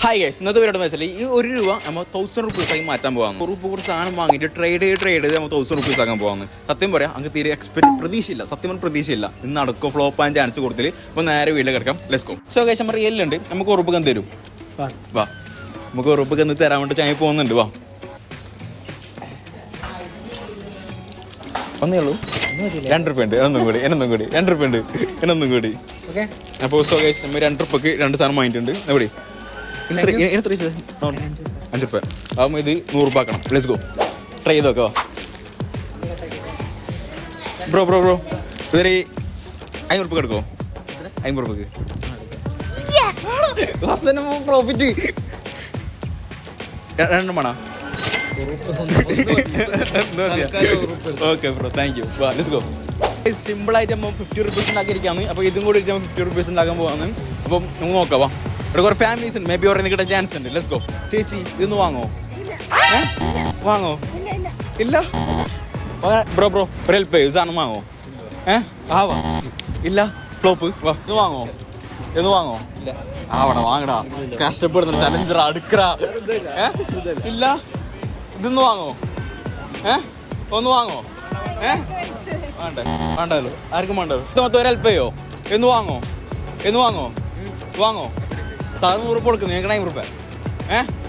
Hi guys, ഇന്നത്തെ പരിപാടി എന്ന് വെച്ചാൽ ഈ ₹1 നമ്മൾ 1000 റുപ്പീസാക്കി മാറ്റാൻ പോകാം. ₹1 കൂടി സാധനം വാങ്ങിയിട്ട് ട്രേഡ് ചെയ്ത് നമ്മൾ 1000 റുപ്പീസ് ആക്കാൻ പോകുന്നത്. സത്യം പറയാം, അങ്ങ് തീരെ പ്രതീക്ഷയില്ല. സത്യം പ്രതീക്ഷയില്ല. ഇന്ന് നടക്കോ ഫ്ലോപ്പ് ആകാൻ ചാൻസ് കൊടുത്തില്ല. അപ്പോൾ നേരെ വീട്ടിൽ കിടക്കാം. Let's go. സോ ഗൈസ്, നമ്മൾ റിയലുണ്ട്. നമുക്ക് ₹1 തരും. വാ, നമുക്ക് ₹1 തരാൻ വേണ്ടി ചായ പോകുന്നുണ്ട്. വാ, ഒന്നേ ഉള്ളൂ. ₹2 ഉണ്ട്. എന്നൊന്നും കൂടി എന്നൊന്നും കൂടി. അപ്പോൾ സോ ഗൈസ്, നമ്മൾ ₹2 2 സാധനം വാങ്ങിയിട്ടുണ്ട്. എവിടെ ₹5 ആകുമ്പോൾ ഇത് ₹100 ആക്കണം. ലെറ്റ്സ് ഗോ, ട്രൈ ചെയ്ത് നോക്കോ. ബ്രോ ഇതൊരു ₹5 എടുക്കോ. ₹5 പ്രോഫിറ്റ്. രണ്ടും വേണോ? Okay bro, thank you. വാ, ലെറ്റ്സ് ഗോ. സിമ്പിളായിട്ട് നമ്മൾ ₹50 ഉണ്ടാക്കിയിരിക്കുകയാണ്. അപ്പോൾ ഇതും കൂടി നമ്മൾ ₹50 ഉണ്ടാക്കാൻ പോകാന്ന്. അപ്പം നമുക്ക് നോക്കാം. വാ, ഇവിടെ കുറേ ഫാമിലീസ് ഉണ്ട്. മേ ബി ഓരോ കിട്ടാൻ ചാൻസ് ഉണ്ട്. Let's go. ചേച്ചി, ഇതൊന്ന് വാങ്ങോ? ഇല്ല ബ്രോ ഒരു ഹെൽപ്പ് ചെയ്യും. സാധനം വാങ്ങോ? വാ. ഇല്ല, ഫ്ലോപ്പ്. വാ, ഇത് വാങ്ങോ? ആവടാ, വാങ്ങടാ. കഷ്ടപ്പെടുന്ന ചലഞ്ചർ അടുക്കറ. ഇല്ല, ഇതൊന്ന് വാങ്ങോ? ഒന്ന് വാങ്ങോ? വേണ്ടല്ലോ, ആർക്കും വേണ്ടല്ലോ. ഇത് മൊത്തം ഒരു ഹെൽപ്പ് ചെയ്യോ? എന്ന് വാങ്ങോ? സാധനം ₹100 കൊടുക്കുന്നു. ഞങ്ങൾക്ക് ₹5.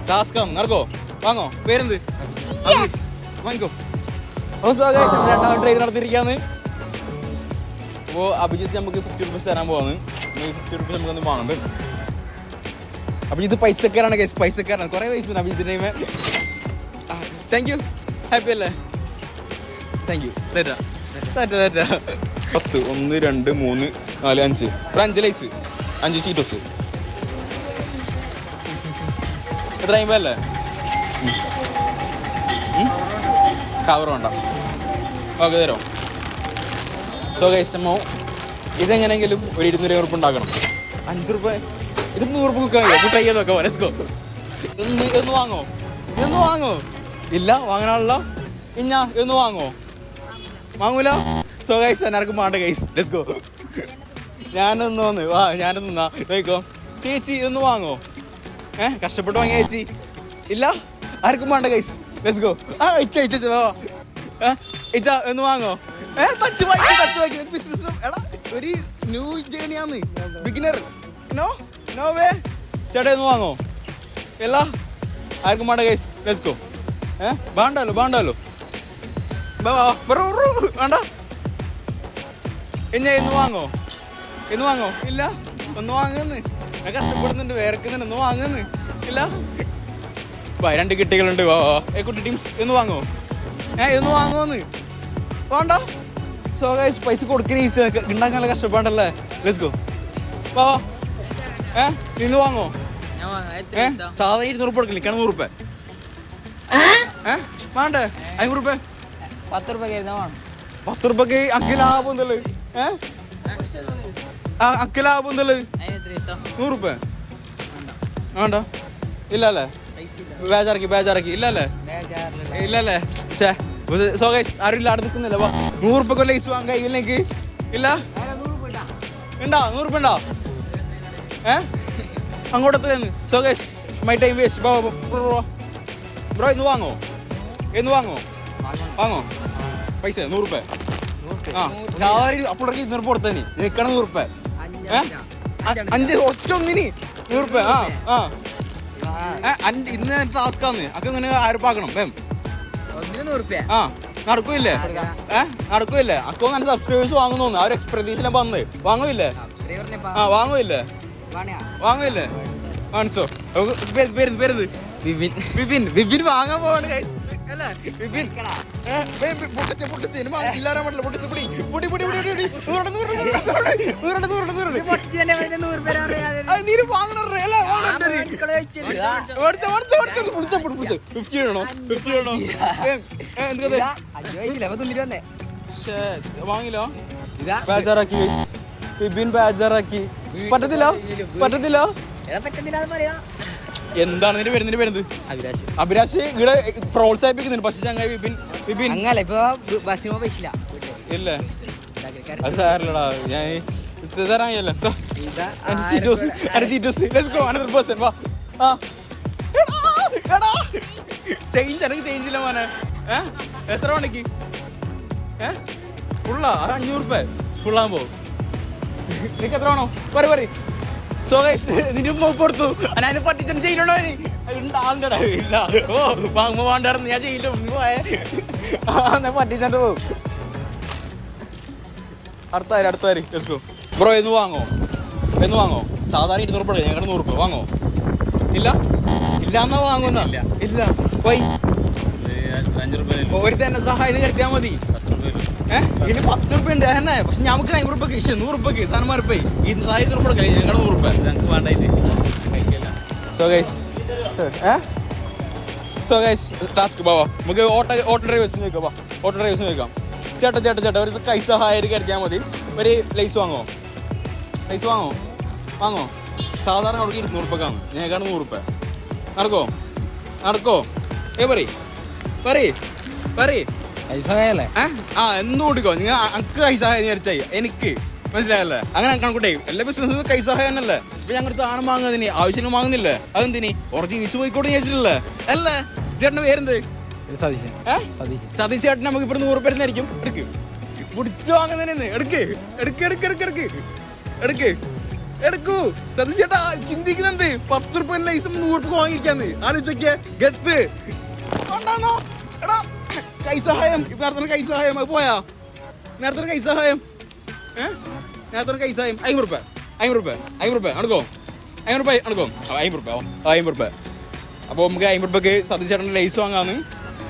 ടാസ്ക് ആണ്, നടക്കോ? വാങ്ങോ. പേരെന്ത്? വാങ്ങിക്കോ. രണ്ടാമത് ട്രെയിൻ നടത്തിയിരിക്കാന്ന്. അപ്പോൾ അഭിജിത്ത് നമുക്ക് ₹50 തരാൻ പോവാന്ന്. ₹50 നമുക്കൊന്ന് വാങ്ങണ്ട്. അഭിജിത്ത് പൈസക്കാരാണ് കേസ്, പൈസക്കാരാണ്. കുറേ പൈസ ഉണ്ട് അഭിജിത്തിൻ്റെ. Thank you. ഹാപ്പി അല്ലേ? Thank you. തെറ്റാ 10 1 2 3 4 5 ഒരു 5 ലൈസ്, 5 ചീറ്റോസ്. എത്ര? 50 അല്ലേ? കവർ വേണ്ട. ഓക്കെ, തരോ. സോ ഗൈസ്, ഇതെങ്ങനെയെങ്കിലും ഒരു ₹200 ഉണ്ടാക്കണം. ₹5 ഇത് ₹100 കുക്കാൻ ട്രൈ ചെയ്ത് നോക്കാം. Let's go. ഇതൊന്ന് വാങ്ങോ? ഇല്ല, വാങ്ങാനുള്ള ഇതൊന്ന് വാങ്ങൂല. സോ ഗൈസ്, എല്ലാവർക്കും വേണ്ട ഗൈസ്. Let's go. ഞാനൊന്ന് നോക്കോ. ചേച്ചി, ഇതൊന്ന് വാങ്ങോ? കഷ്ടപ്പെട്ട് വാങ്ങിയ ചേച്ചി. ഇല്ല, ആർക്കും വേണ്ട ഗൈസ്. Let's go. ഇച്ച ഒന്ന് വാങ്ങോ? ടച്ച് വായിക്കും. ബിസിനസ് എടാ, ഒരു ന്യൂ ജേണിയാന്ന്. ബിഗിനർ. No way. ചേട്ടാ, ഒന്ന് വാങ്ങോ? ഇല്ല, ആർക്കും വേണ്ട ഗൈസ്. Let's go. വേണ്ടല്ലോ. വേണ്ട. എന്ന് വാങ്ങോ? ഇല്ല, ഒന്ന് വാങ്ങുന്നു. ഞാൻ കഷ്ടപ്പെടുന്നുണ്ട്, വേർക്കുന്നുണ്ട്. ഒന്ന് വാങ്ങുന്നു. ഇല്ല, 2 കിട്ടികളുണ്ട്. കുട്ടി ടീംസ്, എന്ന് വാങ്ങോ? ഇതൊന്ന് വാങ്ങുമെന്ന് വേണ്ട. സോ ഗൈസ്, പൈസ കൊടുക്കുന്ന ഈസി, ഉണ്ടാക്കാൻ നല്ല കഷ്ടപ്പാടല്ലേ. Let's go. വാ, ഇന്ന് വാങ്ങോ? സാധാരണ ₹200 കൊടുക്കില്ല, ₹100. വേണ്ടേ? ₹5. ₹10 അക്ക് ലാഭം എന്തല്ലേ? അക്ക് ലാഭം എന്തല്ലേ? ₹100 വേണ്ട. ഇല്ലല്ലേ? ബേജാറാക്കി. ഇല്ലല്ലേ? സോ ഗൈസ്, ആരും ഇല്ല, അവിടെ നിൽക്കുന്നില്ല. ₹100 ലൈസ് വാങ്ങാൻ കഴിയില്ലെങ്കിൽ. ഇല്ല, ഉണ്ടോ? ₹100 ഉണ്ടോ? അങ്ങോട്ട് എത്രയെന്ന്? So guys, my time waste. Bro, ഇന്ന് വാങ്ങോ? പൈസ ₹100. അപ്പോൾ ₹200 കൊടുത്തനി നിൽക്കണം. ₹100. 5 ഒറ്റ ഒന്നിന് ₹100. ഇന്ന് ടാസ്ക് ആന്ന്. അക്ക ഇങ്ങനെ ആർപ്പാക്കണം. നടക്കൂല്ലേ? അക്കോ അങ്ങനെ സബ്സ്ക്രൈബേഴ്സ് വാങ്ങുന്നു. ആ ഒരു പ്രതീക്ഷയിലാണ് വന്നത്. വാങ്ങൂല്ലേ? കാണിച്ചോ? പേരുന്നത് വിപിൻ വാങ്ങാൻ പോവാണ് ഗൈസ്. അല്ലേ വിപിൻ? പൊട്ടിച്ച് ഇല്ലാറാൻ പറ്റില്ല. പൊട്ടിച്ച് പിടി. നീര് വാങ്ങണേ. വാങ്ങില്ല. ബേജാറാക്കി വിപിൻ, ബേജാറാക്കി. പറ്റത്തില്ല. എന്താണ് നിന്റെ വരുന്നത്? അഭിലാഷ് ഇവിടെ പ്രോത്സാഹിപ്പിക്കുന്നുണ്ട്. പക്ഷെ ചങ്ങായി വിപിൻ ഇല്ലേ? അത് സാരല്ലടാ, ഞാൻ തരാങ്ങല്ലോ. Let's go, another person. വാ, ആ ചേഞ്ച് എനിക്ക് ചേഞ്ചില്ല മോനെ. എത്ര മണിക്ക് ഫുള്ളാ? 500 രൂപ ഫുള്ളാകുമ്പോ നിനക്ക് എത്ര വേണോ? പറ. സോ ഗൈസ് നിന്റെ ഉമ്മ കൊടുത്തു. അതിനെ പറ്റിച്ചു ചെയ്യണോ? ഉണ്ടാകണ്ട ഇല്ല. ഓ വാങ്ങുമ്പോ വേണ്ടായിരുന്നു. ഞാൻ ചെയ്യില്ല. പോയെ പറ്റിച്ചോ പോകും. അടുത്താര് ലെറ്റ്സ് ഗോ. ബ്രോ എന്ന് വാങ്ങോ? സാധാരണ 200 രൂപ, ഞങ്ങളുടെ 100 രൂപ വാങ്ങോ? ഇല്ല എന്നാ വാങ്ങുന്ന ഇല്ല. പോയി 5 രൂപ ഒരു തന്നെ സഹായം കഴിക്കാൻ മതി. ഇനി 10 രൂപ ഉണ്ട് തന്നെ. പക്ഷെ നമുക്ക് 50 രൂപക്ക് 100 രൂപക്ക് സാധനം മാറിപ്പോയി. 200 രൂപ കളി, ഞങ്ങളുടെ 100 രൂപ ഞങ്ങൾക്ക് വേണ്ടായിട്ട്. സോ ഗൈസ് ടാസ്ക് ബാവാ. നമുക്ക് ഓട്ടോ ഡ്രൈവേഴ്സ് ചോദിക്കാം. ചേട്ടാ ഒരു കൈ സഹായം കഴിക്കാൻ മതി. ഒരു ലൈസ് വാങ്ങോ? സാധാരണ അവിടെ 200 രൂപക്കാണ്, ഞങ്ങൾക്കാണ് 100 രൂപ. നടക്കോ? പറയ് എന്നും ഓടിക്കോ. നിങ്ങൾ അനക്ക് കൈ സഹായം വിചാരിച്ചായി എനിക്ക് മനസ്സിലായല്ലേ? അങ്ങനെ കണക്കൂട്ടെ. എല്ലാ ബിസിനസ്സും കൈ സഹായം തന്നല്ലേ. ഇപ്പൊ ഞങ്ങൾ സാധനം വാങ്ങുന്നതിന് ആവശ്യം വാങ്ങുന്നില്ലേ? അതെന്തിനി ഉറച്ച് ജീവിച്ചു പോയിക്കോട്ടെ വിചാരിച്ചില്ലല്ലേ? അല്ലേ? ചേട്ടൻ്റെ പേരെന്ത്? സതീഷ് ചേട്ടൻ. നമുക്ക് ഇപ്പൊ 100 രൂപ തരുന്നതായിരിക്കും. പിടിച്ചു വാങ്ങുന്നതിന് എടുക്കൂ. സതീഷ് ചേട്ടാ ചിന്തിക്കുന്നുണ്ട്. 10 രൂപ ലൈസ് 100 രൂപ വാങ്ങിയിരിക്കാന്ന്. ആലോചിച്ചൊക്കെ ഗത്ത് ഉണ്ടാന്നോ? എടാ കൈ സഹായം. നേരത്തെ കൈ സഹായം പോയാ? നേരത്തെ കൈ സഹായം 50 രൂപ അണുക്കോ? 50 രൂപ. അപ്പോൾ നമുക്ക് 50 രൂപക്ക് സതീഷ് ചേട്ടൻ്റെ ലൈസ് വാങ്ങാന്ന്.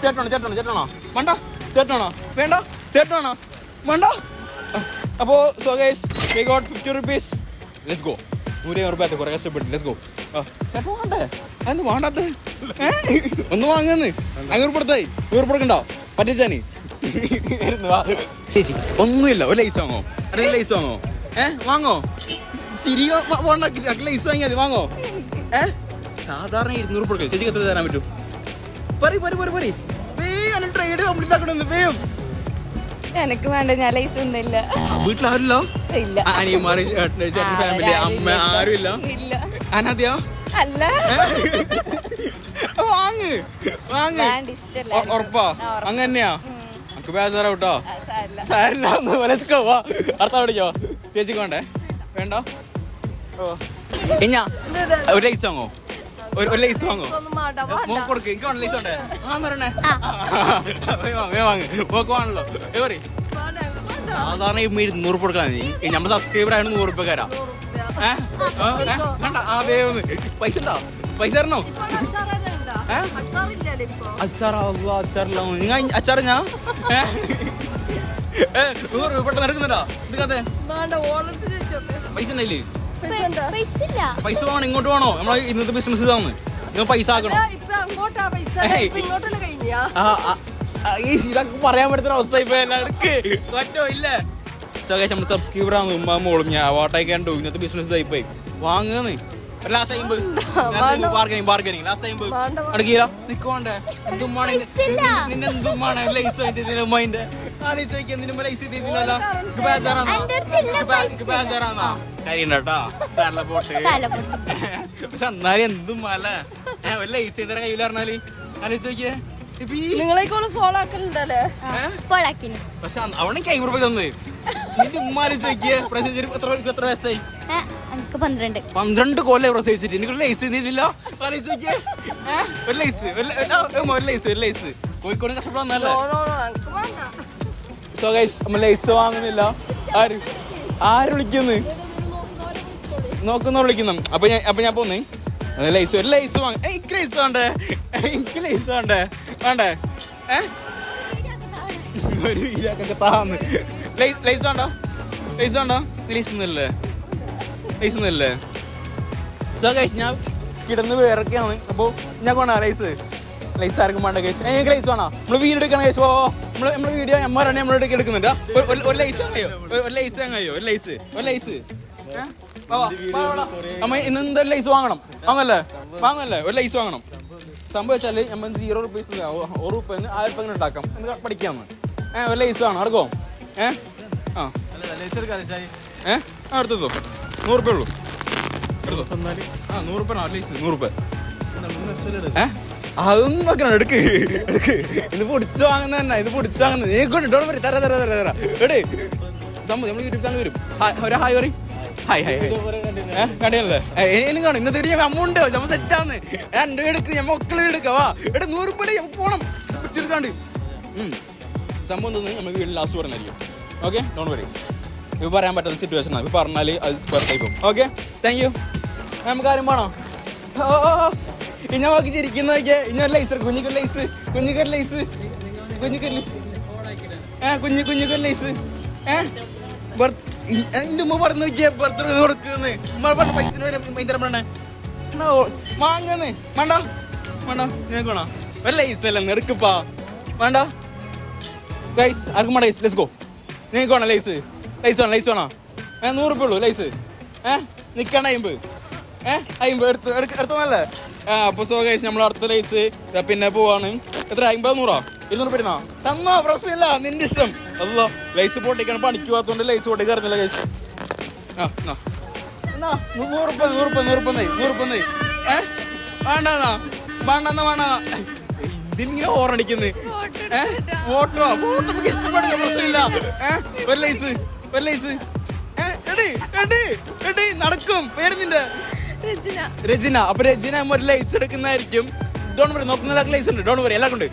ചേട്ടനാണോ? വേണ്ട. ചേട്ടനാണോ? അപ്പോൾ so guys we got 50 rupees. Let's go. 100 രൂപ കുറെ കഷ്ടപ്പെട്ടു. Let's go. ചേട്ടൻ വേണ്ടേ? അതെന്ത് വേണ്ടാത്ത? ഒന്ന് വാങ്ങുന്നു. 500 രൂപ എടുത്തായി. 100 രൂപ എടുക്കണ്ടോ? പറ്റിച്ചാനി ചേച്ചി ഒന്നുമില്ല. ഒരു ലൈസ് വാങ്ങോ? വാങ്ങോ? ചിരി ലൈസ് വാങ്ങിയാൽ മതി. വാങ്ങോ? സാധാരണ 200 രൂപ കൊടുക്കും. ചേച്ചിക്ക് എത്ര തരാൻ പറ്റും? പറ. ട്രേഡ് കംപ്ലീറ്റ് ആക്കണമെന്ന് വേം. എനിക്ക് വേണ്ട, ഞാൻ ലൈസ് ഒന്നുമില്ല. വീട്ടിലാരുല്ലോ? ഇല്ല. അനിയന്മാര്, ചേട്ടൻ ഫാമിലി, അമ്മ ആരും ഇല്ല? അനാദ്യാ? അല്ല. വാങ്ങ്. ഉറപ്പാ? അങ്ങനെയാ? നമുക്ക് ബേജാറാ കേട്ടോ. സാരില്ല. അടുത്ത വിളിക്കോ? ചേച്ചിക്ക് വേണ്ടേ? വേണ്ട. ഇഞ്ഞാ ഒരു ലൈസ് വാങ്ങോ? ഒരു ലൈസ് വാങ്ങോ? കൊടുക്ക്. എനിക്ക് വേണ്ട ലൈസ് വേണ്ടേ? പറഞ്ഞേ വാങ്ങ്. മോക്കുവാണല്ലോ. സാധാരണ 200 രൂപ കൊടുക്കാൻ. നമ്മൾ സബ്സ്ക്രൈബർ ആയിരുന്നു 100 രൂപക്കാരാ. പൈസ ഉണ്ടോ? പൈസ തരണോ? അച്ചാറില്ല. നിങ്ങൾ അച്ചാർ ഞാൻ 100 രൂപ പെട്ടെന്ന് എടുക്കുന്നുണ്ടോ? ഇത് പൈസ ഉണ്ടല്ലേ? പൈസ വേണം. ഇങ്ങോട്ട് വേണോ? നമ്മളെ ഇന്നത്തെ ബിസിനസ് ഇതാണ്. നിങ്ങൾ പൈസ ആക്കണോ? ഇതൊക്കെ പറയാൻ പറ്റുന്ന അവസ്ഥ ഇപ്പൊ പറ്റോ? ഇല്ല. നമ്മൾ സബ്സ്ക്രൈബർ ആണ്. ഉമ്മ മോളും ഞാൻ വാട്ടായി കണ്ടു. ഇന്നത്തെ ബിസിനസ് ഇതായി പോയി. വാങ്ങുന്നേ. Last time bargaining last time അടുക്കില്ല. നിക്കോണ്ടേ നിന്നെന്തുമാണ് ലൈസ് മൈൻഡ് ആലോചിക്കാൻ. നിന്നെ ലൈസ് ചെയ്തില്ലല്ലോ. കാര്യണ്ടാ പോട്ട്. പക്ഷെ എന്നാലും എന്തും അല്ല ഒരു ലൈസ് ചെയ്ത കയ്യിൽ പറഞ്ഞാല് ആലോചിക്കേ. പക്ഷെ അവിടെ 50 രൂപ തന്നു. നിന്റെ ഉമ്മ ആലോചിക്കേ. എത്ര വയസ്സായി? 12 കൊല്ലം പ്രസവിച്ചിട്ട് എനിക്കൊരു ലൈസ് ചെയ്തില്ല. ആലോചിക്കേ. ഒരു ലൈസ് കോഴിക്കോട് കഷ്ടപ്പെടാന്നല്ലേ. സോ ഗൈസ് നമ്മൾ ലൈസ് വാങ്ങുന്നില്ല. ആര് വിളിക്കുന്നു? നോക്കുന്ന വിളിക്കുന്നു. അപ്പൊ ഞാൻ പോന്നേ. ലൈസ് ഒരു ലൈസ് വാങ്ങ. എനിക്ക് ലൈസ് വേണ്ടേ? വേണ്ടേ? ഒരു വീടൊക്കെ താന്ന്. ലൈസ് വേണ്ട? ലൈസ് ഒന്നുമില്ലേ? സോ ഗൈസ് ഞാൻ കിടന്ന് വേറൊക്കെയാണ്. അപ്പോൾ ഞാൻ കൊണ്ടാ ലൈസ് ആർക്കും വേണ്ട ഗൈസ്. എനിക്ക് ലൈസ് വേണോ? നമ്മൾ വീഡിയോ എടുക്കണം ഗൈസ്. നമ്മള് വീഡിയോ എമ്മാരാണ് നമ്മളിടയ്ക്ക് എടുക്കുന്നുണ്ട്. ഒരു ലൈസ് വാങ്ങയോ? ഒരു ലൈസ് അമ്മ ഇന്ന് എന്തായാലും ലൈസ് വാങ്ങല്ലേ? ഒരു ലൈസ് വാങ്ങണം. സംഭവിച്ചാല് നമ്മൾ 0 rupees 1 രൂപ 1000 രൂപ ഉണ്ടാക്കാം എന്ന് പഠിക്കാന്ന്. ഒരു ലൈസ് വേണം. നടക്കോ? എടുത്തോ. 100 രൂപ ഉള്ളൂ. എടുത്തോ. 100 രൂപ ലൈസ്. 100 രൂപ അതൊന്നും നോക്കണം. എടുക്ക് ഇത് പൊടിച്ചു വാങ്ങുന്ന തന്നെ. ഇത് പൊടിച്ചു വാങ്ങുന്നത് നീ കൊണ്ട് ഡോൺ വരി. തരാ എടേ സംഭവം നമ്മൾ യൂട്യൂബ് ചാനൽ വരും. ഒരു ഹായ് പറയും. ഹായ് കണ്ടില്ലേ? എനിക്ക് കാണും. ഇന്നത്തെ വീഡിയോ അമ്മ നമ്മൾ സെറ്റാന്ന്. എൻ്റെ എടുക്ക് ഞാൻ മക്കളെ എടുക്കവാ. എടാ 100 രൂപ നമുക്ക് പോകണം എടുക്കാണ്ട്. സംഭവം തോന്നുന്നു നമുക്ക് വീട്ടിൽ ലാസ്റ്റ് പറഞ്ഞായിരിക്കും. ഓക്കെ, ഡോൺ വരി. ഇത് പറയാൻ പറ്റാത്ത സിറ്റുവേഷനാണ്. ഇത് പറഞ്ഞാൽ അത് പെർഫെക്റ്റ് പോകും. Okay, thank U. നമുക്ക് ആരും വേണോ? ഇഞ്ഞ നോക്കി ചിരിക്കുന്ന നോക്കിയേ. ഇഞ്ഞൊരു ലൈസ് കുഞ്ഞിക്കൊരു ലൈസ് കുഞ്ഞിക്കൊരു ലൈസ് ലൈസ് എൻ്റെ ഉമ്മ പറഞ്ഞു നോക്കിയേ ബർത്ത്ഡേ കൊടുക്കുന്നു. ഉമ്മ പറഞ്ഞ പൈസ പറഞ്ഞേ വാങ്ങന്ന് വേണ്ട നിനക്കണോ ഒരു ലൈസ് അല്ല എടുക്കപ്പാ വേണ്ട. ലൈസ് ആർക്കും വേണ്ട. Lay's let's go. നിങ്ങൾക്ക് വേണോ ലൈസ് വേണോ? 100 രൂപ ഉള്ളൂ ലൈസ്. നിൽക്കണ 50 എടുത്തല്ലേ? അപ്പോൾ സോ ഗൈസ് നമ്മൾ അടുത്ത ലൈസ് പിന്നെ പോവാണ്. എത്ര 50 100 200 രൂപ തന്നോ? പ്രശ്നമില്ല, നിന്റെ ഇഷ്ടം. അല്ലോ ലൈസ് പൊട്ടിക്കാൻ പണിക്ക് പോകാത്തോണ്ട് ലൈസ് പൊട്ടി കറിഞ്ഞില്ല ഗൈസ്. 100 രൂപ വേണ്ടെന്നാ ഇതിങ്ങനെ ഓറടിക്കുന്നു. ഫോട്ടോ നമുക്ക് ഇഷ്ടപ്പെടുക, പ്രശ്നമില്ല. ഒരു ലൈസ് എടി നടക്കും. പേര് നിന്റെ രചന. അപ്പൊ രചന ഒരു ലൈസ് എടുക്കുന്നതായിരിക്കും. ഡോൺ വരി. നോക്കുന്ന ലൈസ് ഉണ്ട്. ഡോൺ വരി. എല്ലാം കൊണ്ട്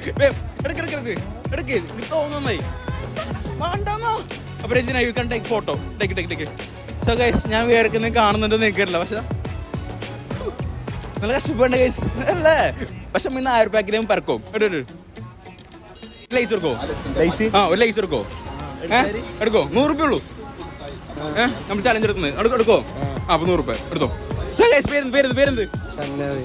എടുക്ക് തോന്നുന്നായി വേണ്ടെന്നോ? അപ്പൊ Rachana you can take photo. Take. So guys ഞാൻ വേർക്കുന്നത് കാണുന്നുണ്ടോ നിൽക്കില്ല. പക്ഷെ നല്ല കഷ്ടപ്പെടേണ്ട ഗൈസ് അല്ലേ? പക്ഷെ ഇന്ന് 1000 രൂപയ്ക്ക് പറക്കും. ലൈസ് എടുക്കോ? ഒരു ലൈസ് എടുക്കോ? 100 രൂപ ഉള്ളൂ. നമ്മൾ ചലഞ്ച് എടുക്കുന്നത് എടുക്കോ? അപ്പൊ 100 രൂപ എടുത്തോ. പേരെന്ത്?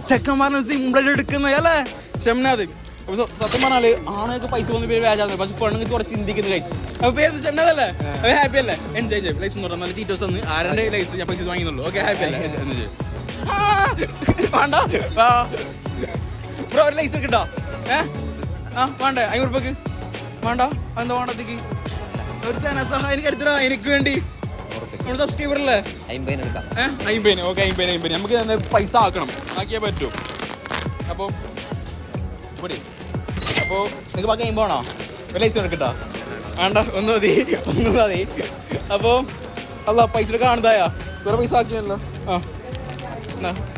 ചെക്കന്മാരുടെ സിമ്പിൾ എടുക്കുന്നത് അല്ലേ? ഷംനാഥ്. അപ്പൊ സത്യം പറഞ്ഞാല് ആണൊക്കെ പൈസ പോകുന്ന പേര് വ്യാജാണ്. പക്ഷെ പെണ്ണുങ്ങൾക്ക് കുറച്ച് ചിന്തിക്കുന്ന കൈസ്. അപ്പൊ പേര് ഷംനാഥ് അല്ലേ? ഹാപ്പി അല്ലേ? എൻജോയ് ചെയ്യും. ലൈസ് എന്ന് പറഞ്ഞാൽ നല്ല ചീറ്റോസ് വന്ന് ആരുടെ ലൈസ് ഞാൻ പൈസ വാങ്ങിയുള്ളൂ. ഓക്കെ, ഹാപ്പി അല്ലേ? വേണ്ട ബ്രോ ഒരു ലൈസ് കിട്ടാ? വേണ്ടേ 500 രൂപക്ക്? വേണ്ട. എന്താ വേണ്ടത്തേക്ക്? ഒരു ധനസഹായം എടുത്തരാ എനിക്ക് വേണ്ടി. നമ്മൾ സബ്സ്ക്രൈബർ അല്ലേ? 50. ഓക്കെ, 50. നമുക്ക് പൈസ ആക്കണം. ആക്കിയാൽ പറ്റും. അപ്പോൾ നിങ്ങൾക്ക് ബാക്കി 50 ആണോ? ഒരു ലൈസ് എടുക്കട്ടാ? വേണ്ട, ഒന്ന് മതി. അപ്പോൾ അല്ല പൈസ കാണുന്നതായ വേറെ പൈസ ആക്കിയല്ലോ.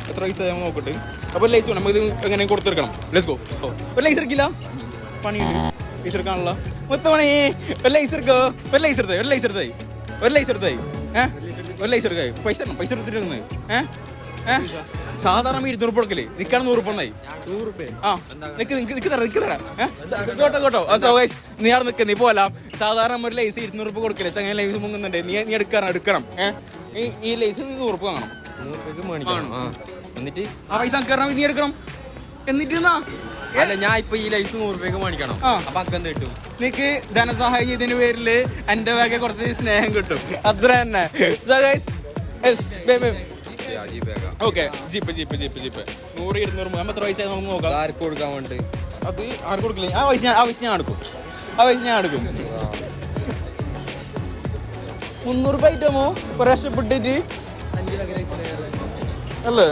എത്ര പൈസ നോക്കട്ടെ. അപ്പോൾ ലൈസ് വേണം. നമുക്ക് ഇത് എങ്ങനെ കൊടുത്തെടുക്കണം. Let's go. ഒരു ലൈസ് എടുക്കില്ല? പണിയുണ്ട് ലൈസ് എടുക്കാനുള്ള മൊത്തമണി. ഒരു ലൈസ് എടുക്കോ? ഒരു ലൈസ് എടുത്തായി പൈസ എടുത്തിട്ട് സാധാരണ 200 രൂപ കൊടുക്കല്. നിൽക്കാൻ 100 രൂപ ഒന്നായി. 100 രൂപ തരാം. നീ അവിടെ നിൽക്ക. നീ പോലാം. സാധാരണ ഒരു ലൈസ് 200 രൂപ കൊടുക്കല്. ചങ്ങനെ ലൈസ് മുങ്ങുന്നുണ്ട്. നീ എടുക്കണം. ഈ ലൈസ് 100 രൂപ വാങ്ങണം. 100 രൂപ എന്നിട്ട് ആ പൈസ കയറണം. നീ എടുക്കണം. എന്നിട്ട് അല്ല ഞാൻ ഇപ്പൊ ഈ ലൈഫ് 100 രൂപയ്ക്ക് മേടിക്കണം. അപ്പൊ അക്കെന്ത് കിട്ടും? നിനക്ക് ധനസഹായം ചെയ്തതിന്റെ പേരില് എന്റെ ബാഗ് കുറച്ച് സ്നേഹം കിട്ടും. അത്ര തന്നെ. ഓക്കെ, ജീപ്പ് 100 200 നമ്മൾ എത്ര പൈസ നമുക്ക് നോക്കാം. ആർക്ക് കൊടുക്കാൻ വേണ്ടി? അത് ആർക്ക് കൊടുക്കില്ല. ആ പൈസ ഞാൻ എടുക്കും. 300 രൂപ ഐറ്റമോ ഒരു രക്ഷപ്പെട്ടിട്ട് അല്ലേ?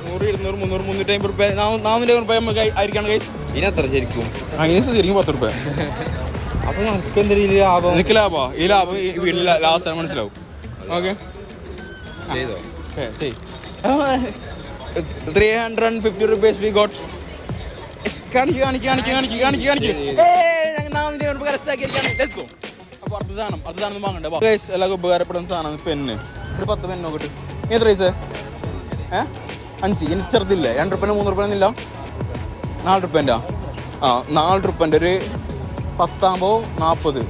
100 200 300 350 രൂപ 450 രൂപ നമുക്ക് ആയിരിക്കണം ഗൈസ്. ഇതിനെത്ര ശരിക്കും? ശരിക്കും 10 രൂപ. അപ്പൊ നമുക്ക് എന്തെങ്കിലും ലാഭം? നിനക്ക് ലാഭോ? ഈ ലാഭം ഈ വീട്ടിൽ ലാസ്റ്റ് മനസ്സിലാവും. Okay, 350 rupees we got. കാണിക്ക്. Let's go. അപ്പൊ അടുത്ത സാധനം വാങ്ങണ്ടേ? എല്ലാവർക്കും ഉപകാരപ്പെടുന്ന സാധനമാണ് പെന്ന്. ഒരു 10 പെന്ന് നോക്കട്ടെ. എത്ര പൈസ? 5. ഇനി ചെറുതില്ലേ? 2 രൂപ 3 രൂപ എന്നില്ല. 4 രൂപേൻ്റെ 4 രൂപേൻ്റെ ഒരു 10 40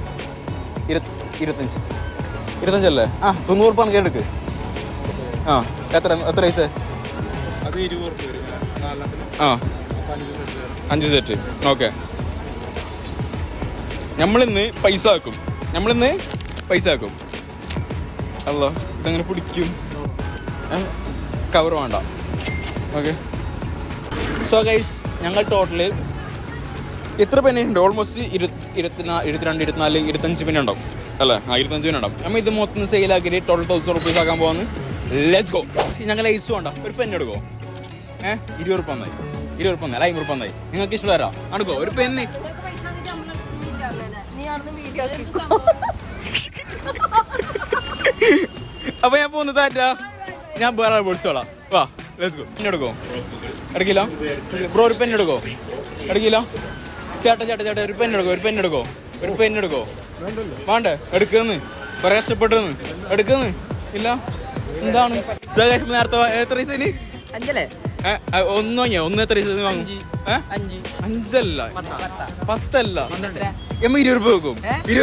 25 അല്ലേ? 90 രൂപ കണക്ക് എടുക്ക്. എത്ര പൈസ? അത് 20 രൂപ. 5 സെറ്റ്. ഓക്കെ, നമ്മളിന്ന് പൈസ ആക്കും. അല്ലോ ഇതെങ്ങനെ പിടിക്കും? കവർ വേണ്ട. ഓക്കെ, സോ ഗൈസ് ഞങ്ങൾ ടോട്ടല് എത്ര പെന്നുണ്ട്? ഓൾമോസ്റ്റ് 22 24 25 പെന്ന് ഉണ്ടാവും അല്ലേ? 25 പെന്ന് ഉണ്ടാവും. നമ്മൾ ഇത് മൊത്തം സെയിലാക്കിയിട്ട് ടോട്ടൽ 1000 റുപ്പീസ് ആക്കാൻ പോകുന്നു. Let's go. ഞങ്ങൾ ലൈസ് വേണ്ട, ഒരു പെന്ന് എടുക്കോ? 20 വന്നായി 20 വന്നായി 50 വന്നായി. നിങ്ങൾക്ക് ഇഷ്ടം വരാം നടക്കോ ഒരു പെണ്ണ്. അപ്പൊ ഞാൻ പോകുന്നു താറ്റാ. ഞാൻ വേറെ പൊടിച്ചോളാം. വാ ലെറ്റ്സ് ഗോ. പെണ്ണെടുക്കോ എടുക്കില്ല ബ്രോ? ഒരു പെണ്ണെടുക്കോ എടുക്കില്ല? ചേട്ടാ ചേട്ടാ ചേട്ടാ ഒരു പെണ്ണെടുക്കോ? ഒരു പെണ്ണെടുക്കോ? ഒരു പെണ്ണെടുക്കോ? വേണ്ടേ? എടുക്കുന്നു കുറെ കഷ്ടപ്പെട്ടെന്ന് എടുക്കുന്നു ഇല്ല. എന്താണ് നേരത്തെ എത്ര പൈസ? ഒന്ന് എത്ര പൈസ വാങ്ങും? 5 അല്ല 10 അല്ല 20 രൂപ വെക്കും. 20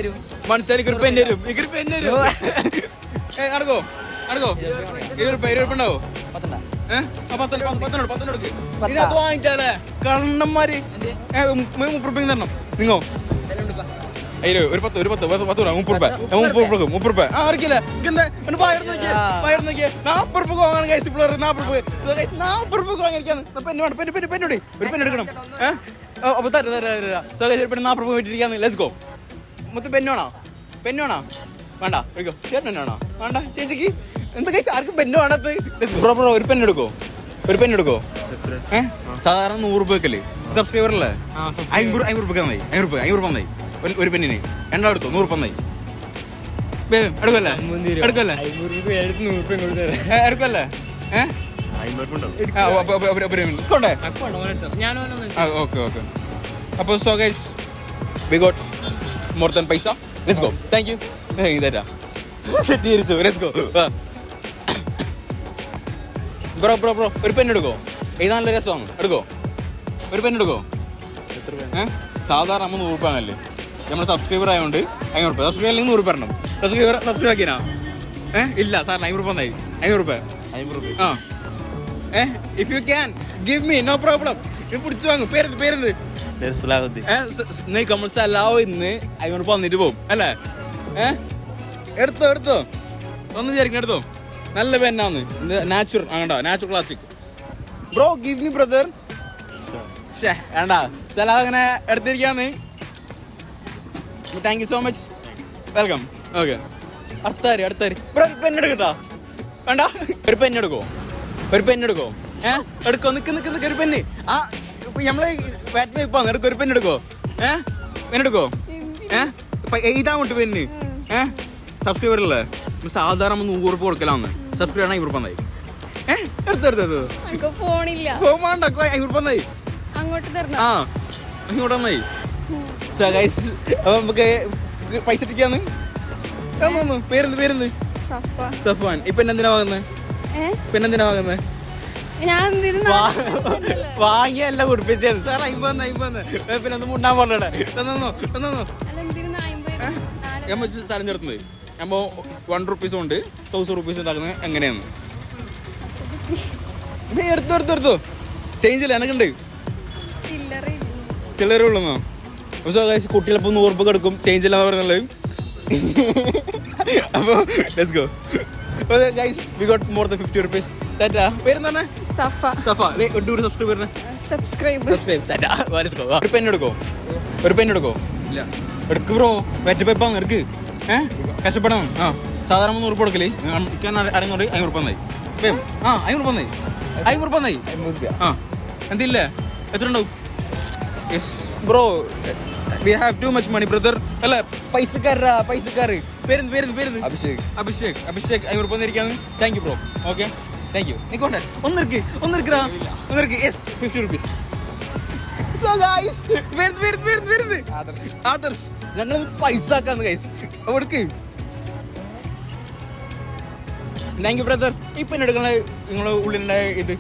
രൂപ മനസ്സിലായി. ഒരു പെണ്ണ് തരും. എനിക്കൊരു പെണ്ണ് തരും. നടക്കോ നടക്കോ? 20 രൂപ ഉണ്ടാവോ? 10 എടുക്ക്. ഇതിനകത്ത് വാങ്ങിച്ചാലേ കണ്ണന്മാര് 30 രൂപ തരണം. നിങ്ങോ ഒരു 10 രൂപ 30 രൂപ ആർക്കില്ല. 40 രൂപ വാങ്ങാൻ കഴിച്ചു. 40 രൂപ വാങ്ങിയിരിക്കാന്ന്. പെണ്ണോട് ഒരു പെണ്ണെടുക്കണം. അപ്പൊ പെണ്ണ് 40 രൂപ ഇട്ടിരിക്കാന്ന്. Let's go. മൊത്തം പെണ്ണാണോ? പെണ്ണാണോ? വേണ്ട എടുക്കോ. ചേട്ടൻ പെണ്ണാണോ? വേണ്ട ചേച്ചിക്ക് എന്താ കഴിച്ച ആർക്കും പെണ്ണ് വേണ്ടത്. ബ്രോ ഒരു പെണ്ണെടുക്കോ? ഒരു പെണ്ണെടുക്കോ? സാധാരണ 100 രൂപക്കല്ലേ സബ്സ്ക്രൈബറല്ലേ? 50 രൂപ തന്നായി. 50 രൂപ തന്നായി ഒരു പെണ്ണിന്. എണ്ണ എടുത്തോ 100 രൂപ തന്നായി. എടുക്കല്ലേ എടുക്കല്ലേ എടുക്കല്ലേ? Okay okay. അപ്പോൾ so guys we got more than പൈസ. Let's go. Thank you. ഇതാ തിരിച്ചു. Let's go. ബ്രോ ഒരു പെണ്ണെടുക്കോ? ഇത് നല്ല രസമാണ്. എടുക്കോ ഒരു പെണ്ണെടുക്കോ? സാധാരണ നമ്മൾ 100 രൂപ ആണല്ലേ. നമ്മൾ സബ്സ്ക്രൈബർ ആയതുകൊണ്ട് 50 രൂപ. സബ്സ്ക്രൈബർ അല്ലെങ്കിൽ 100 രൂപ തരണം. സബ്സ്ക്രൈബ് ആക്കിയാ ഇല്ല സാറിന് 50 രൂപ തന്നായി. 50 രൂപ. ആ if you can give me no problem. ഇത് പിടിച്ചു വാങ്ങും. പേരെന്ത്? സലാവുന്ന് 50 രൂപ വന്നിട്ട് പോകും അല്ലേ? എടുത്തോ ഒന്നും വിചാരിക്കണം. എടുത്തോ നല്ല പെന്നാന്ന്. നാച്ചുറൽ അങ്ങോട്ടോ natural classic. Bro give me brother. വേണ്ട സലാവ് അങ്ങനെ എടുത്തിരിക്കാന്ന്. Thank you so much. Welcome. Okay അടുത്താര് ബ്രോ ഒരു പെണ്ണെടുക്കട്ടോ? വേണ്ട ഒരു പെണ്ണെടുക്കോ? ഒരു പെണ്ണെടുക്കോ? എടുക്കോ നിക്ക് ഒരു പെണ്ണ്. നമ്മള് വാറ്റ് എടുക്കോ ഒരു പെണ്ണെടുക്കോ? പെണ്ണെടുക്കോ? ഇതാവട്ടെ പെണ്ണ്. സബ്സ്ക്രൈബറല്ലേ? സാധാരണ 100 രൂപ കൊടുക്കലാന്ന്. സബ്സ്ക്രൈബർ 50 രൂപ തന്നായി. എടുത്തെടുത്തത് ഫോണില്ല. ഫോൺ വേണ്ട 50 രൂപ തന്നായി. അങ്ങോട്ട് തന്നായി. നമുക്ക് പൈസ ഇട്ടിക്കാന്ന്. പേരെന്ത്? സഫാൻ. ഇപ്പൊ എന്തിനാ വാങ്ങുന്നത്? വാങ്ങിയല്ല കുടിപ്പിച്ചത് സാർ. 50 പിന്നെ ഒന്ന് മുണ്ടാൻ പറഞ്ഞേ. സ്ഥലം ചേർത്തുന്നത് നമ്മ 1 റുപ്പീസും ഉണ്ട് 1000 റുപ്പീസ് ഉണ്ടാക്കുന്നത് എങ്ങനെയാണ്? എടുത്തോ ചേഞ്ചില്ല എനക്കുണ്ട്. ചില്ലറ ഉള്ളൂ. കുട്ടികളപ്പോൾ 100 രൂപ എടുക്കും. ചേഞ്ച് ഇല്ലാന്ന് പറഞ്ഞുള്ളത്. അപ്പോൾ let's go. Guys we got more than 50 rupees. Tata. പേരെന്താണ്? സഫ. സബ്സ്ക്രൈബ്. Let's go. ഒരു പെണ്ണെടുക്കോ? ഇല്ല എടുക്ക് ബ്രോ. വെറ്റപ്പേപ്പാന്ന് എടുക്ക്. കഷ്ടപ്പെടണം. സാധാരണ 100 രൂപ കൊടുക്കല്. അടങ്ങോട്ട് 50 രൂപ തന്നായി. 50 രൂപ തന്നായി. എന്തില്ലേ എത്ര ഉണ്ടാവും? Yes bro we have too much money brother. അല്ല പൈസക്കാര്. പേരെന്ത്? അഭിഷേക്. 50 രൂപ തന്നിരിക്കാന്ന്. Thank you bro. Okay thank you. നിക്കോട്ടെ ഒന്നിരിക്ക്. Yes 50 rupees. സോ ഗൈസ് വരുന്നത് ആദർശ്. ഞങ്ങൾ പൈസ ആക്കാന്ന് ഗൈസ്. കൊടുക്ക്. Thank you brother. ഇപ്പൊ എടുക്കണ നിങ്ങളെ ഉള്ളിൻ്റെ ഇത്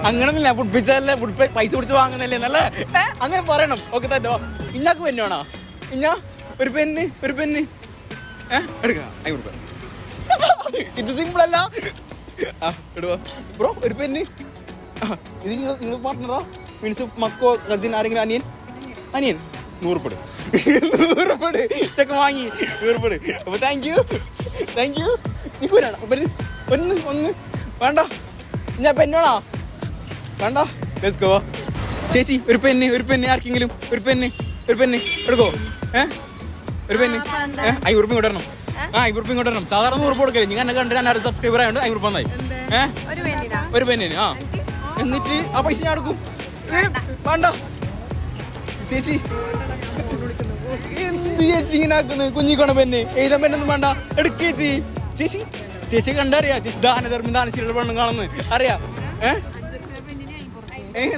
അങ്ങനൊന്നുമില്ല. പുടിപ്പിച്ചല്ലേ പൈസ പിടിച്ച് വാങ്ങുന്നല്ലേ നല്ല അങ്ങനെ പറയണം. ഓക്കെ തട്ടോ. ഇഞ്ഞാക്ക് പെണ്ണാണോ? ഒരു പെണ്ണ് എടുക്കാം 50 രൂപ. ഇത് സിമ്പിൾ അല്ല. എടുവാ ബ്രോ ഒരു പെണ്ണ്. ഇത് നിങ്ങൾ പാർട്ട്ണറോ? മീൻസ് മക്കോ കസിൻ ആരെങ്കിലും? അനിയൻ 100 രൂപ ചെക്ക വാങ്ങി 100 രൂപ. അപ്പൊ താങ്ക് യു. നീ പോരാണോ? ഒന്ന് വേണ്ട. ഞാൻ പെണ്ണാണോ? വേണ്ട. Let's go. ചേച്ചി ഒരു പെണ്ണ് ആർക്കെങ്കിലും ഒരു പെണ്ണ് എടുക്കോ? ഒരു പെണ്ണ് 50 രൂപ ഇങ്ങോട്ട് വരണം. 50 രൂപ ഇങ്ങോട്ട് വരണം. സാധാരണ 100 രൂപ കൊടുക്കല്ലേ. നിങ്ങൾ എന്നെ കണ്ടിട്ട് 100 സബ്സ്ക്രൈബർ ആയതുകൊണ്ട് 50 രൂപ തന്നായി. ഒരു പെന്നിന്. ആ എന്നിട്ട് ആ പൈസ ഞാൻ എടുക്കും. വേണ്ട ചേച്ചി, എന്ത് ചേച്ചി ഇങ്ങനാക്കുന്നത്? കുഞ്ഞിക്കോണ പെണ്ണ്, എഴുതാൻ പെണ്ണൊന്നും വേണ്ട, എടുക്കേ ചേച്ചി. ചേച്ചി കണ്ടറിയാ ചേച്ചി ദാനധർമ്മം ദാനശീലുള്ള പെണ്ണും കാണുന്നത് അറിയാം.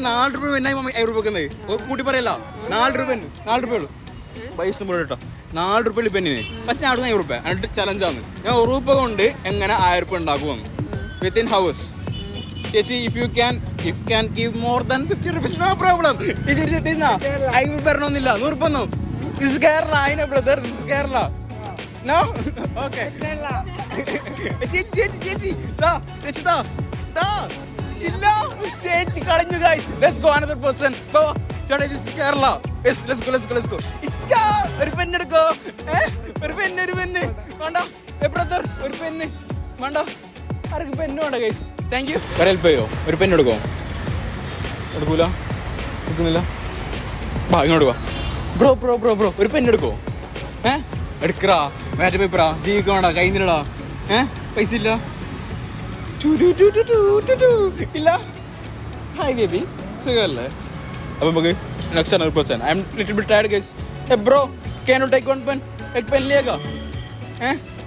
4 രൂപ പെണ്ണായി 5 രൂപ വെക്കുന്നത് കൂട്ടി പറയല്ല. 4 രൂപ ഉള്ളൂ പൈസ കേട്ടോ. 4 രൂപ പെണ്ണിന്. പക്ഷെ ഞാൻ 5 രൂപ എന്നിട്ട് ചലഞ്ചാന്ന്. ഞാൻ 1 രൂപ കൊണ്ട് എങ്ങനെ 1000 രൂപ ഉണ്ടാക്കുമെന്ന് വിത്തിൻ ഹവേഴ്സ്. ചേച്ചി you can give more than 50 rupees, no problem. ചേച്ചി ഐ വിൽ വരണമെന്നില്ല 100 രൂപ ഒന്നും. This is Kerala, I know brother, this is Kerala. No okay ചേച്ചി ഇല്ല ചേച്ചി കളഞ്ഞു. Guys let's go another person. ചേട്ടാ this is Kerala. Yes let's go. ഇച്ചാ ഒരു പെണ്ണ് എടുക്കോ. ഒരു പെണ്ണ് വേണ്ട ബ്രദർ, ഒരു പെണ്ണ് വേണ്ട. ആർക്ക് പെണ്ണ് വേണ്ട ഗൈസ്. Thank you. ഹെൽപ്പ് ഒരു പെണ്ണ് എടുക്കോ? എടുക്കുന്നില്ല. വാ ഇങ്ങോട്ട് വാ. ബ്രോ ഒരു പെണ്ണ് എടുക്കോ? എടുക്കറാ മാറ്റ് പേപ്പറാ ജീവിക്കണ കൈന്നില്ലടാ. പൈസ ഇല്ല. ഇല്ല. ഹായ് ബേബി, സുഖമല്ലേ? അപ്പൊ നമുക്ക് next another person. I am little bit tired guys. Hey bro can you take one pen? एक पेन लेगा?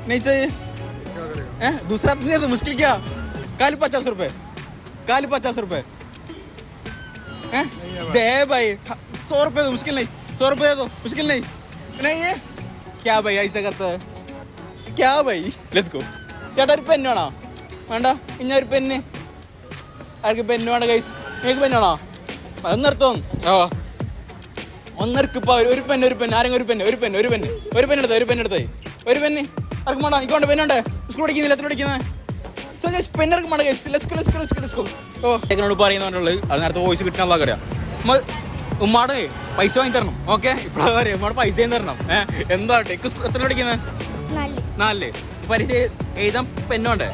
नहीं चाहिए? दूसरा दे दो, मुश्किल क्या? काली 50 रुपए दे भाई. 100 रुपए दो, मुश्किल नहीं. 100 रुपए दे दो, मुश्किल नहीं है. क्या भाई ऐसा करता है क्या भाई? Let's go. ചേട്ടാ ഒരു പെന്നാണോ? വേണ്ട. ഇനി ഒരു പെന്ന്. ആർക്ക് പെന്ന് വേണ്ട ഗൈസ്? നിങ്ങൾക്ക് പെന്നാണോ? ഒന്നെടുത്തോ. ഒന്നെടുക്കിപ്പോ ഒരു പെന്ന് ആരെങ്കിലും ഒരു പെന്ന് എടുത്തായി. ഒരു പെന്ന് ആർക്കും വേണ്ട. ഇക്കോണ്ട് പെന്നുണ്ട്. സ്കൂൾ പഠിക്കുന്നില്ല, എത്ര പഠിക്കുന്നത്? സോ ഗൈസ് പെന്നർക്ക് വേണ്ട ഗൈസ്. Let's go. എന്നോട് പറയുന്നുള്ളത് അത് നേരത്തെ വോയിസ് കിട്ടാനുള്ള അറിയാം. ഉമ്മാടെ പൈസ വാങ്ങി തരണം. ഓക്കെ ഇപ്പോഴാ പറയാം, ഉമ്മാടെ പൈസ തരണം. എന്താ എത്ര പഠിക്കുന്നത്? 4. പരീക്ഷ എഴുതാൻ പെന്നുണ്ടേ.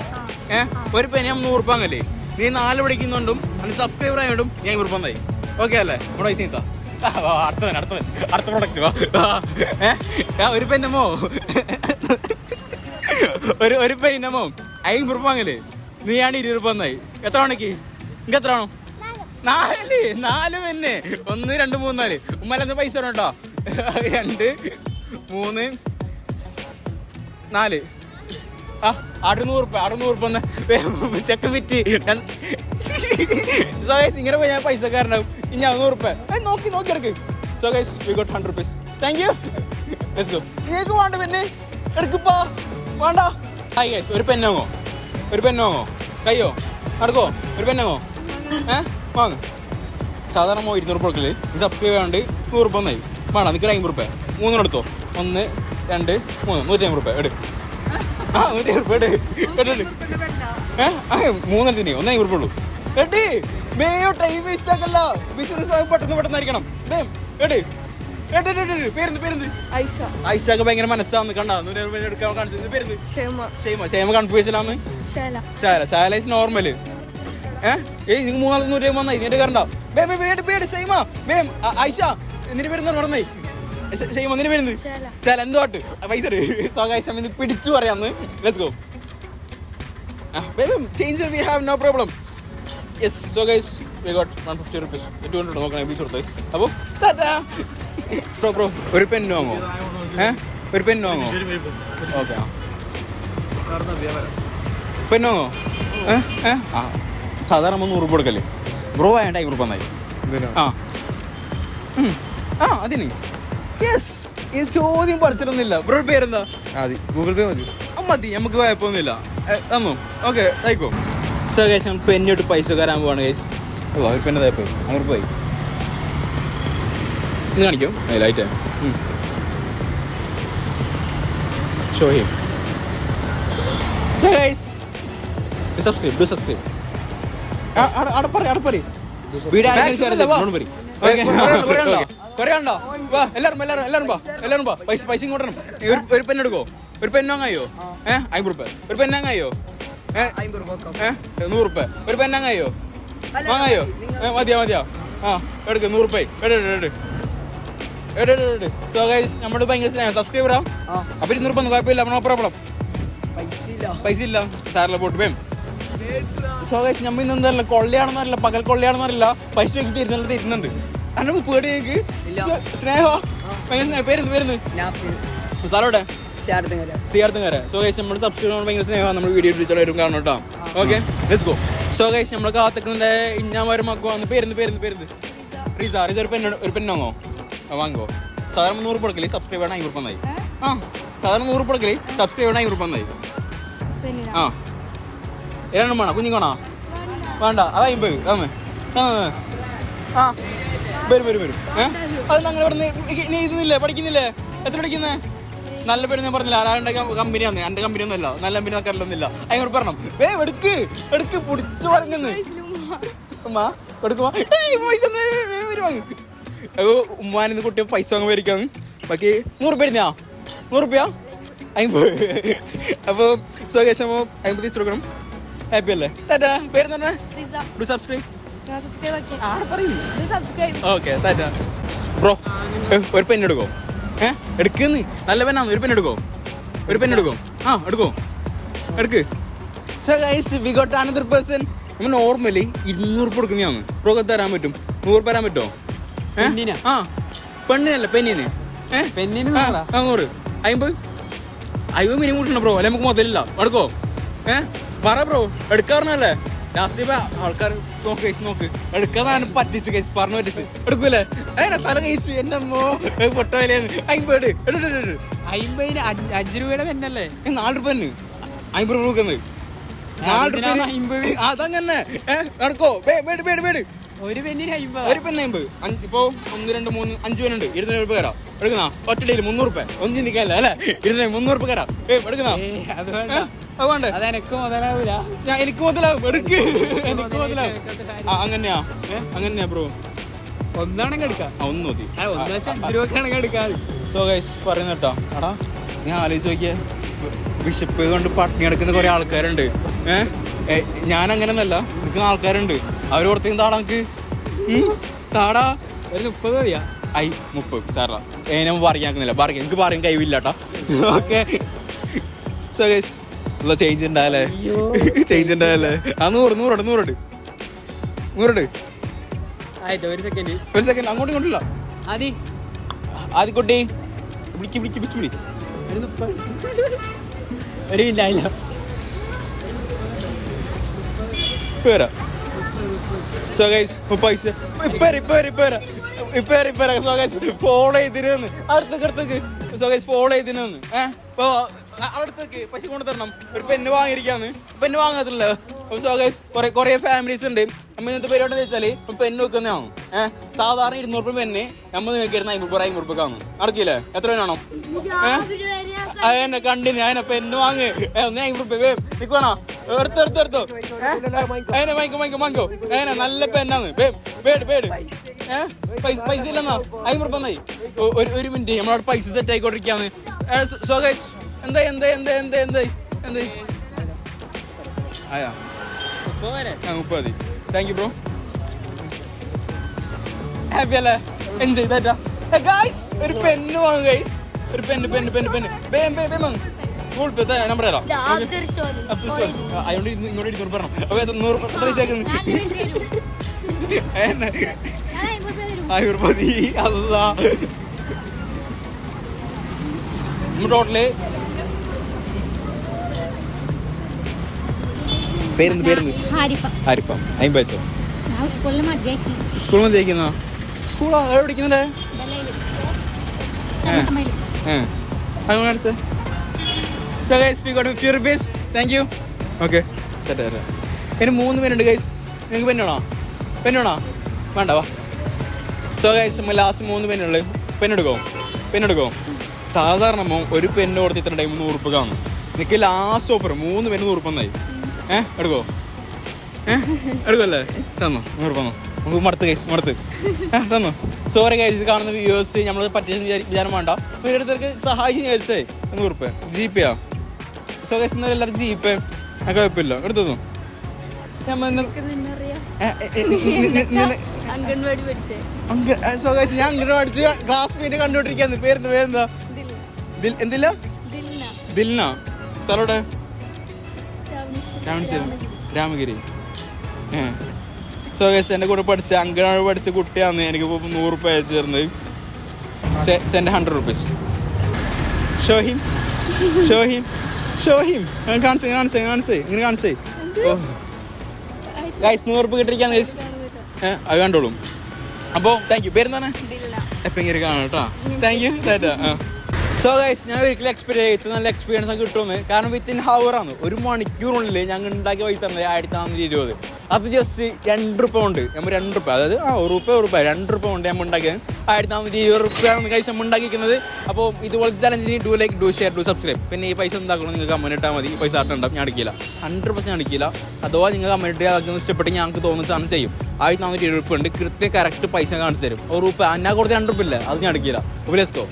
ഒരു പെന്ന് ഞാൻ 100 രൂപ വാങ്ങല്ലേ. നീ 4 പഠിക്കുന്നുണ്ടും സബ്സ്ക്രൈബർ ആയതുകൊണ്ടും ഞാൻ 100 രൂപ തന്നായി. ഓക്കെ അല്ലേ? നമ്മുടെ പൈസ നീത്താ. അടുത്ത പ്രൊഡക്റ്റ്. ഒരു പെന്നമോ ഒരു പെന്നമോ 50 രൂപ വാങ്ങല്ലേ. നീയാണ് 20 രൂപ തന്നായി. എത്ര മണിക്ക്? നിങ്ങൾക്ക് എത്ര ആണോ? 4 പെന്ന്. 1 2 3 4. ഉമ്മലെന്താ പൈസ വേണം കേട്ടോ. 2 3 4. 600 രൂപ ചെക്ക് വിറ്റ്. സോ ഗൈസ് ഇങ്ങനെ പോയി ഞാൻ പൈസക്കാരനാവും. ഇനി 100 രൂപ നോക്കി എടുക്ക്. So guys we got 100 rupees. Thank you. Let's go. നിങ്ങൾക്ക് വേണ്ട പെണ്ണ് എടുക്കപ്പാ. വേണ്ട. ഹായ് ഗൈസ് ഒരു പെന്ന് വാങ്ങോ? കയ്യോ നടക്കോ? ഒരു പെന്ന് വാങ്ങോ? വാങ്ങ്. സാധാരണ 200 രൂപ കൊടുക്കല്. ഇത് സബ്സ്ക്രൈബ് ചെയ്യാണ്ട് 100 രൂപ ഒന്നായി. വേണം നിനക്ക് 50 രൂപ. 3 എടുത്തോ. 1 2 3 150 രൂപ എടു. 150 രൂപ എടു. 3 150 രൂപ ഉള്ളൂ. എടി മേയോ ടൈം വേസ്റ്റ് ആക്കല്ല. ബിസിനസ് പെട്ടെന്നായിരിക്കണം. പേരെന്ത്? ഐഷക്ക് ഭയങ്കര മനസ്സാന്ന് കണ്ടാ. 100 രൂപ എടുക്കാൻ കാണിച്ചത്. പേരെന്ത്? ഷേമ കൺഫ്യൂഷനാന്ന്. ശാല ഇസ് നോർമല്. നിങ്ങൾ 300 രൂപ വന്നായി. നിന്റെ കറണ്ട ഷൈമ ഐഷ നിന്റെ പേരെന്താ പറഞ്ഞേ? ഷൈമ നിന്റെ പേരെന്ത്? ശാല എന്തോട്ട് പൈസ പിടിച്ചു പറയാന്ന്. Let's go. Change we have no problem. Yes. So guys we got 150 rupees. 200 നോക്കണം ബീച്ച് കൊടുത്ത്. അപ്പോൾ ബ്രോ ഒരു പെന്ന് വാങ്ങോ? ഒരു പെന്ന് വാങ്ങോ? ഓക്കെ പെന്ന് വാങ്ങോ? സാധാരണ 100 രൂപ കൊടുക്കല്ലേ. ബ്രോ വേണ്ട 50 രൂപ നന്നായി. അതിന് യെസ്. ഈ ചോദ്യം പഠിച്ചിട്ടൊന്നുമില്ല. ബ്രോ പേരെന്താ? ഗൂഗിൾ പേ മതി. നമുക്ക് കുഴപ്പമൊന്നുമില്ല. ഓക്കെ ആയിക്കോ. സോ ഗൈസ് നമ്മൾ പെന്നിട്ട് പൈസ കയറാൻ പോവാണ് ഗൈസ്. ഒരു പെന്ന് പോയി 100 രൂപ. ഇന്ന് കാണിക്കും light. Show him. So guys subscribe. അടപ്പറി വീഡിയോ പറയാണ്ടോ? എല്ലാരും പൈസ ഇങ്ങോട്ടണം. ഒരു പെണ്ണ് എടുക്കോ? ഒരു പെണ്ണ് വാങ്ങായോ? 50 രൂപ. ഒരു പെണ്ണ് വാങ്ങായോ? 100 രൂപ. ഒരു പെണ്ണ് വാങ്ങായോ? മതിയാ. എടുക്ക് 100 രൂപ. സോ ഗൈസ് നമ്മൾ ഭയങ്കര സ്നേഹം. സബ്സ്ക്രൈബർ ആവും. അപ്പൊ 200 രൂപ ഒന്നും കുഴപ്പമില്ല. No problem. പൈസ ഇല്ല. സാറിലെ പോട്ട് വേം. സോ ഗൈസ് നമ്മൾ ഇന്ന് എന്തല്ല കൊള്ളയാണെന്നറിയില്ല, പകൽ കൊള്ളയാണെന്നറിയില്ല, പൈസ തരുന്നുണ്ട്. അന്നെ പേടി എനിക്ക് സ്നേഹോ ഭയങ്കര സ്നേഹം. പേരുന്ന് സ്ഥലോടെ സിയാർത്തുകാര. സോ ഗൈസ് നമ്മൾ സബ്സ്ക്രൈബ് ചെയ്യുമ്പോൾ ഭയങ്കര സ്നേഹമാണ്. നമ്മൾ വീഡിയോ വരും കാണണം കേട്ടോ. Okay let's go. So guys നമ്മൾ കാത്തിക്കുന്നതിൻ്റെ ഇഞ്ഞാമരമാക്കുവാന്ന്. പേരുന്ന് റീസ ഒരു പെണ്ണോ വാങ്ങോ. സാധാരണ 100 കൊടുക്കല് സബ്സ്ക്രൈബ് ചെയ്യണം 50 നന്നായി. ആ സാധാരണ 100 കൊടുക്കല് സബ്സ്ക്രൈബ് ചെയ്യണം 50 നന്നായി. ആ ഏതെണ്ണം വേണം? കുഞ്ഞിക്കോണോ? വേണ്ട, അത് 50 ആമേ. ആ വരും. അതൊന്നും അങ്ങനെ പറഞ്ഞ് നീ ഇതൊന്നുമില്ലേ, പഠിക്കുന്നില്ലേ? എത്ര പഠിക്കുന്നേ? നല്ല പേര് ഞാൻ പറഞ്ഞില്ല. ആരാണ്ട കമ്പനിയാണ്, എൻ്റെ കമ്പനി ഒന്നുമല്ല, നല്ല കമ്പനി നോക്കാറില്ലൊന്നുമില്ല. അതിനോട് പറഞ്ഞു എടുക്ക് പൊടിച്ചു പറഞ്ഞെന്ന്. ഉമ്മ കൊടുക്കുമ്പോ ഉമ്മാനിന്ന് കുട്ടി പൈസ വാങ്ങാൻ മേടിക്കാം. ബാക്കി 100 രൂപ ഇരുന്നാ 100 രൂപ 50. അപ്പോൾ സോ ഗൈസ് നമ്മൾ 50 തിരിച്ചു കൊടുക്കണം. ഹാപ്പി അല്ലേ? പേര് തന്നെ സബ്സ്ക്രൈബ്. ഓക്കെ ബ്രോ ഒരു പെണ്ണെടുക്കോ? എടുക്കുന്നു. നല്ല പെണ്ണാന്ന്. ഒരു പെണ്ണെടുക്കോ? ആ എടുക്കോ. എടുക്ക്. So guys we got another person. നമ്മൾ നോർമലി 200 കൊടുക്കുന്നതാണ്. ബ്രോ തരാൻ പറ്റും? 100 തരാൻ പറ്റുമോ? ആ പെണ്ണിനല്ല പെണ്ണിന്. 100 50 മിനിമം കൂട്ടണം ബ്രോ, അല്ലെ നമുക്ക് മുതലില്ല. എടുക്കോ? പറ ബ്രോ. എടുക്കാറുന്നല്ലേ ലാസ്റ്റ് ആൾക്കാർ നോക്ക് എടുക്കാതാണ് പറ്റിച്ച് കേസ് പറഞ്ഞു പറ്റിച്ച്. എടുക്കൂലേ? അങ്ങനെ തല കഴിച്ചു എന്റെ അമ്മോ പൊട്ടോയിലേന്ന്. 50 50 5 രൂപയുടെ പെണ്ണല്ലേ? 4 രൂപ 50 രൂപ കൊടുക്കുന്നത്. 4 രൂപ അതങ്ങനെ നടക്കോ? പേട് ഒരു പെണ്ണിന് 50. ഒരു പെണ്ണ് 50. ഇപ്പൊ 1 2 3 5 പേരുണ്ട്. 200 രൂപ കയറാം. എടുക്കുന്ന ഒറ്റയില് 300 രൂപ. ഒന്നും ചിന്തിക്കാനല്ല അല്ലെ? 300 രൂപ കയറാം. എടുക്കുന്ന അതുകൊണ്ട് അതെനിക്ക് മുതലാവൂല. എനിക്ക് മുതലാവും. എടുക്ക്. എനിക്ക് മുതലാവും. അങ്ങനെയാ ബ്രോ. ഒന്നാണെങ്കിൽ എടുക്കാം. ഒന്ന് മതി. 5 രൂപക്കാണെങ്കിൽ എടുക്കാം. സോ ഗൈസ് പറയുന്ന കേട്ടോ. എടാ ഞാൻ ആലോചിച്ച് നോക്കിയേ, വിശപ്പ് കൊണ്ട് പട്ടിണി എടുക്കുന്ന കുറെ ആൾക്കാരുണ്ട്. ഞാൻ അങ്ങനെയൊന്നല്ല, നിൽക്കുന്ന ആൾക്കാരുണ്ട്. അവർ കൊടുത്തേക്കും താടാ എനിക്ക് താടാ ഒരു 30 മതിയാ. 30 സാറാ ഞാൻ പറയാക്കുന്നില്ല. എനിക്ക് പറയാൻ കഴിവില്ല കേട്ടോ. ഓക്കെ സോ ഗൈസ് ചേഞ്ച് ഉണ്ടായല്ലേ? ആ 100 ഒരു സെക്കൻഡ് അങ്ങോട്ടും ഇങ്ങോട്ടില്ല. ആദ്യക്കുട്ടി പിടിക്ക് ഒരു മിനിറ്റായില്ല. പോരാ. സോ ഗൈസ് പൈസ ഇപ്പ സോ ഗൈസ് ഫോളോ ചെയ്തിരുന്ന് അടുത്തേക്ക്. സോ ഗൈസ് ഫോളോ ചെയ്തിരുന്ന് അടുത്തേക്ക് പൈസ കൊണ്ടു തരണം. ഒരു പെണ്ണ് വാങ്ങിയിരിക്കാന്ന്. പെണ്ണ് വാങ്ങത്തില്ല. സോ ഗൈസ് കുറെ ഫാമിലീസ് ഉണ്ട്. നമ്മൾ ഇന്നത്തെ പരിപാടി എന്ന് വെച്ചാല് പെണ്ണ് വെക്കുന്നതാണ്. സാധാരണ 200 രൂപ പെണ്ണ് നമ്മൾ നിൽക്കിരുന്ന 50 രൂപക്കാണ്. നടക്കില്ലേ? എത്ര വേണോ? അതിനെ കണ്ടിന് അതിനെ പെണ്ണ് വാങ്ങ്. 50 രൂപ നിൽക്കണോ? എടുത്തോ അതിനെ വാങ്ങിക്കോ. അതിനെ നല്ല പെണ്ണാന്ന്. പേട് പൈസ ഇല്ലെന്നാ 50 രൂപ എന്നായി. ഒരു മിനിറ്റ് നമ്മളവിടെ പൈസ സെറ്റ് ആയിക്കൊണ്ടിരിക്കാന്ന്. സോ ഗൈസ് എന്തായി ആയാ 30. Thank you bro. ഹാപ്പി അല്ലേ? എൻജോയ് ചെയ്താ ഗൈസ്. ഒരു പെണ്ണ് വാങ്ങും ഗൈസ്. ഒരു പെണ്ണ് ഗൂഗിൾ പേ നമ്പർ തരാം. അതുകൊണ്ട് ഇങ്ങോട്ട് 200 പറഞ്ഞു. അപ്പൊ 100 എത്ര പൈസ? 50 രൂപ. അല്ലാ ടോട്ടല് പേരുന്ന് ആരിഫ. 50 വെച്ചോ? സ്കൂൾ മതിയാക്കുന്ന സ്കൂളാ എവിടെ പഠിക്കുന്നുണ്ടേ? Thank you. ഓക്കെ ഇനി 3 പേരുണ്ട് ഗൈസ്. നിങ്ങൾക്ക് പെണ്ണാണോ? വേണ്ട വാ. സോ ഗൈസ് നമ്മൾ ലാസ്റ്റ് 3 പെണ്ണുള്ളു. പെണ്ണെടുക്കോ? സാധാരണ ഒരു പെണ്ണ് കൊടുത്ത് ഇത്ര ടൈം 100 രൂപ കാണും. നിനക്ക് ലാസ്റ്റ് ഓഫർ 3 പെണ്ണ് 100 രൂപ എന്നായി. എടുക്കുമല്ലേ? തന്നോ 100 രൂപ നമുക്ക് മടുത്ത് തന്നോ. സോറി ഗൈസ് കാണുന്ന വ്യൂവേഴ്സ് നമ്മൾ പറ്റിയ വിചാരം വേണ്ട. ഓരോരുത്തർക്ക് സഹായിച്ച് വിചാരിച്ചേ 100 രൂപ ജീപ്പേയാ. സോ ഗൈസ് എന്നാലും എല്ലാവരും ജീപ്പേ കുഴപ്പമില്ല. എടുത്തു ഞാൻ അംഗൻവാടി ക്ലാസ്മേറ്റ് കണ്ടുകൊണ്ടിരിക്കാന്ന്. പേരെന്താ? എന്തില്ല? ദിൽന. സ്ഥലോടെ? രാമഗിരി. സോ ഗൈസ് എൻ്റെ കൂടെ പഠിച്ച അങ്കണവാടി പഠിച്ച കുട്ടിയാണ് എനിക്കിപ്പോൾ 100 രൂപ അയച്ചു തരുന്നത്. Send 100 rupees. ഷോഹിം കാണിച്ചേ. ഓ ഗൈസ് 100 രൂപ കിട്ടിയിരിക്കാൻ ഗൈസ് അത് കണ്ടോളും. അപ്പോൾ താങ്ക് യു. പേരെന്താണ്? എപ്പം ഇങ്ങനെ കാണാം കേട്ടോ. Thank you. സോ ഗൈസ് ഞാൻ ഒരിക്കലും എക്സ്പെക്ട് ചെയ്ത് നല്ല എക്സ്പീരിയൻസ് ഒക്കെ കിട്ടുമെന്ന്. കാരണം വിത്തിൻ ഹവറാണ്, 1 മണിക്കൂറിനുള്ളിൽ ഞങ്ങൾ ഉണ്ടാക്കിയ പൈസ 1420. അത് ജസ്റ്റ് 2 രൂപ കൊണ്ട് നമ്മൾ 2 രൂപ, അതായത് 1 രൂപ 2 രൂപ കൊണ്ട് നമ്മൾ ഉണ്ടാക്കിയത് 1420 രൂപയാണ് കൈസ് നമ്മൾ ഉണ്ടാക്കിയിരിക്കുന്നത്. അപ്പോൾ ഇതുപോലത്തെ ചലഞ്ചിന് do like, do share, do subscribe. പിന്നെ ഈ പൈസ ഉണ്ടാക്കണം നിങ്ങൾക്ക് കമൻറ്റ് ഇട്ടാൽ മതി. ഈ പൈസ ആട്ടുണ്ടാവും, ഞാൻ അടിക്കില്ല, 100% അടിക്കില്ല. അഥവാ നിങ്ങൾ കമൻറ്റ് അതൊക്കെ ഇഷ്ടപ്പെട്ട് ഞങ്ങൾക്ക് തോന്നുന്ന സാധനം ചെയ്യും. 1420 രൂപ ഉണ്ട്, കറക്റ്റ് പൈസ കാണിച്ചു തരും. 1 രൂപ എന്നാ കൊടുത്ത് 2 രൂപ ഇല്ല, അത് ഞാൻ അടിക്കില്ല. അപ്പോൾ ലെറ്റ്സ് ഗോ.